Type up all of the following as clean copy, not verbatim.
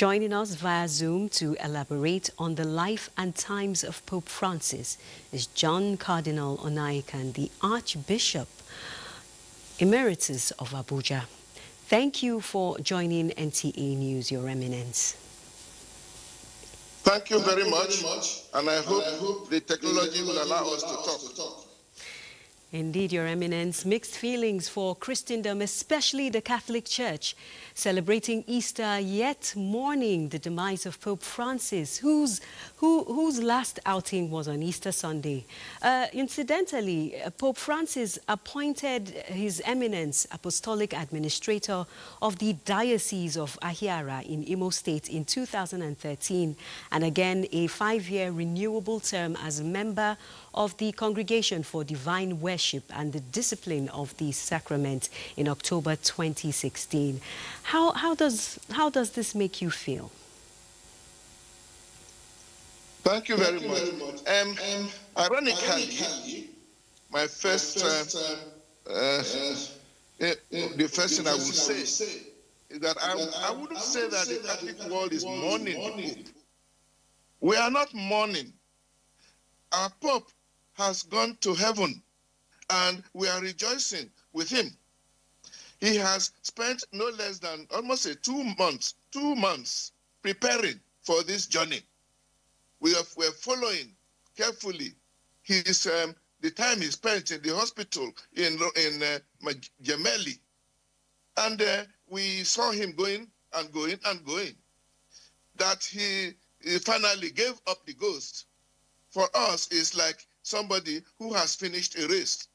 Joining us via Zoom to elaborate on the life and times of Pope Francis is John Cardinal Onaiyekan, the Archbishop Emeritus of Abuja. Thank you for joining NTA News, Your Eminence. Thank you very much, and I hope the technology will allow us to talk. Indeed, Your Eminence, mixed feelings for Christendom, especially the Catholic Church, celebrating Easter yet mourning the demise of Pope Francis, whose last outing was on Easter Sunday. Incidentally, Pope Francis appointed His Eminence Apostolic Administrator of the Diocese of Ahiara in Imo State in 2013, and again a 5-year renewable term as member of the Congregation for Divine Worship and the Discipline of the Sacrament in October 2016. How does this make you feel? Thank you very much. Ironically, my first, the first thing I would say is that I wouldn't say that the Catholic world is mourning the Pope. We are not mourning. Our Pope has gone to heaven, and we are rejoicing with him. He has spent no less than almost 2 months preparing for this journey. We're following carefully his the time he spent in the hospital in Gemelli, and we saw him going and going and going. That he finally gave up the ghost. For us, is like somebody who has finished a race.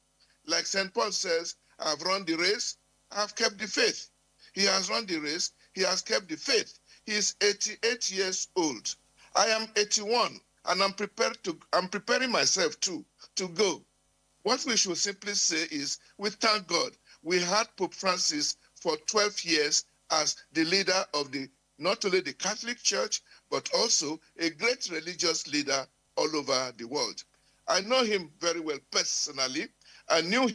Like St. Paul says, I've run the race, I've kept the faith. He has run the race, he has kept the faith. He is 88 years old. I am 81, and I'm preparing myself to go. What we should simply say is, we thank God. We had Pope Francis for 12 years as the leader of not only the Catholic Church, but also a great religious leader all over the world. I know him very well personally. I knew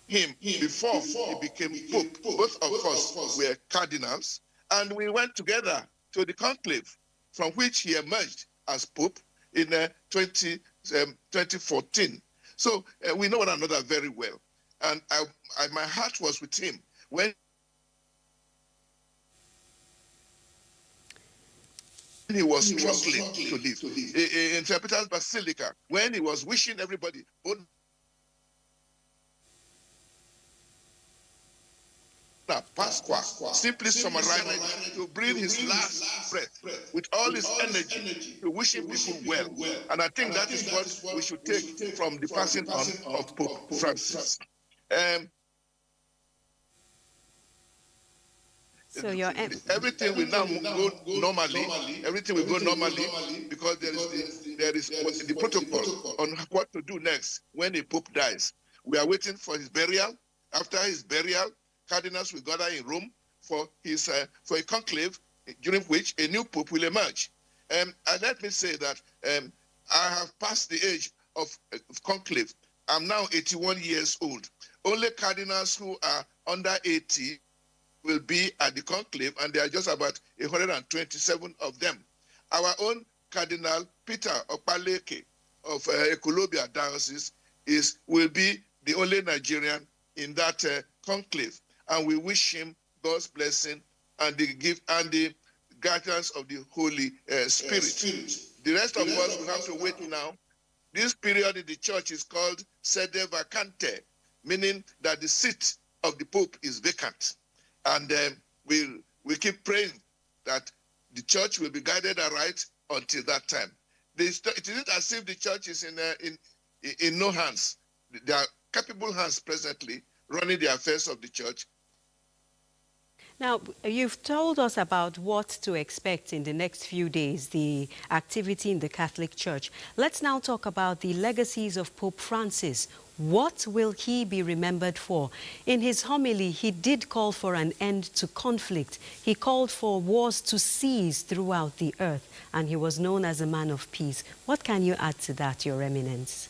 him before he became Pope. Both of us were cardinals, and we went together to the conclave from which he emerged as Pope in 2014. So we know one another very well. And my heart was with him when he was struggling to live in St. Peter's Basilica, when he was wishing everybody, Pasqua, simply summarizing, to breathe his last breath with all his energy to wishing people well. And I think that is what we should take from the passing on of Pope Francis. So everything will now go normally. Everything will go normally because there is the protocol on what to do next when a pope dies. We are waiting for his burial. After his burial, cardinals will gather in Rome for a conclave during which a new pope will emerge. And let me say that I have passed the age of conclave. I'm now 81 years old. Only cardinals who are under 80 will be at the conclave, and there are just about 127 of them. Our own Cardinal Peter Opaleke of Ekulobia Diocese will be the only Nigerian in that conclave, and we wish him God's blessing and the guidance of the Holy Spirit. The rest of us will have to wait now. This period in the church is called sede vacante, meaning that the seat of the Pope is vacant. And we keep praying that the church will be guided aright until that time. It isn't as if the church is in no hands. There are capable hands presently running the affairs of the church. Now, you've told us about what to expect in the next few days, the activity in the Catholic Church. Let's now talk about the legacies of Pope Francis. What will he be remembered for? In his homily, he did call for an end to conflict. He called for wars to cease throughout the earth, and he was known as a man of peace. What can you add to that, Your Eminence?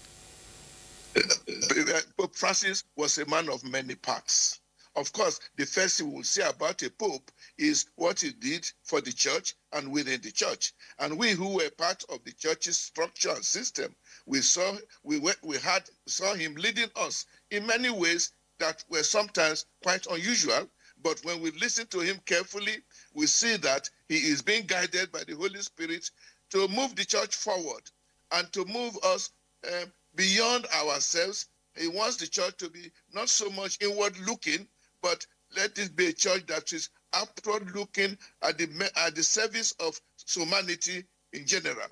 Pope Francis was a man of many parts. Of course, the first thing we'll say about a pope is what he did for the church and within the church. And we who were part of the church's structure and system, we saw him leading us in many ways that were sometimes quite unusual. But when we listen to him carefully, we see that he is being guided by the Holy Spirit to move the church forward and to move us beyond ourselves. He wants the church to be not so much inward looking, but let it be a church that is upward looking at the service of humanity in general.